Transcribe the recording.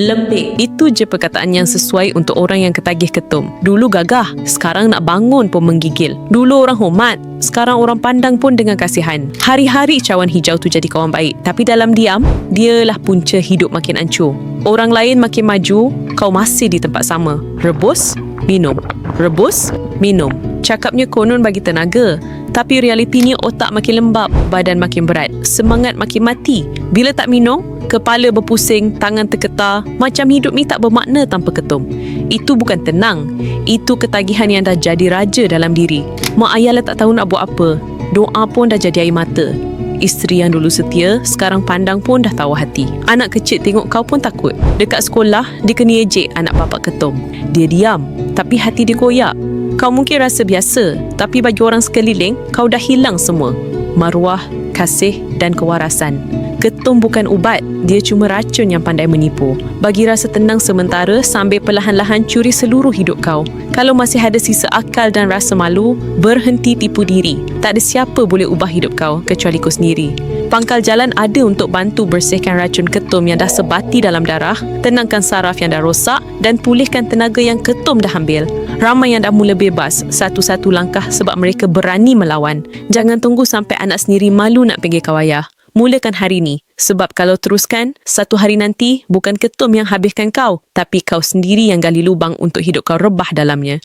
Lempik. Itu je perkataan yang sesuai untuk orang yang ketagih ketum. Dulu gagah, sekarang nak bangun pun menggigil. Dulu orang hormat, sekarang orang pandang pun dengan kasihan. Hari-hari cawan hijau tu jadi kawan baik, tapi dalam diam, dialah punca hidup makin hancur. Orang lain makin maju, kau masih di tempat sama. Rebus, minum. Rebus, minum. Cakapnya konon bagi tenaga, tapi realitinya otak makin lembab, badan makin berat, semangat makin mati. Bila tak minum, kepala berpusing, tangan tergetar, macam hidup ni tak bermakna tanpa ketum. Itu bukan tenang, itu ketagihan yang dah jadi raja dalam diri. Mak ayah lah tak tahu nak buat apa, doa pun dah jadi air mata. Isteri yang dulu setia, sekarang pandang pun dah tahu hati. Anak kecil tengok kau pun takut. Dekat sekolah, dia kena ejek anak bapak ketum. Dia diam, tapi hati dia koyak. Kau mungkin rasa biasa, tapi bagi orang sekeliling, kau dah hilang semua. Maruah, kasih dan kewarasan. Ketum bukan ubat, dia cuma racun yang pandai menipu. Bagi rasa tenang sementara sambil perlahan-lahan curi seluruh hidup kau. Kalau masih ada sisa akal dan rasa malu, berhenti tipu diri. Tak ada siapa boleh ubah hidup kau kecuali kau sendiri. Pangkal jalan ada untuk bantu bersihkan racun ketum yang dah sebati dalam darah, tenangkan saraf yang dah rosak dan pulihkan tenaga yang ketum dah ambil. Ramai yang dah mula bebas, satu-satu langkah sebab mereka berani melawan. Jangan tunggu sampai anak sendiri malu nak pergi kau ayah. Mulakan hari ni, sebab kalau teruskan, satu hari nanti bukan ketum yang habiskan kau, tapi kau sendiri yang gali lubang untuk hidup kau rebah dalamnya.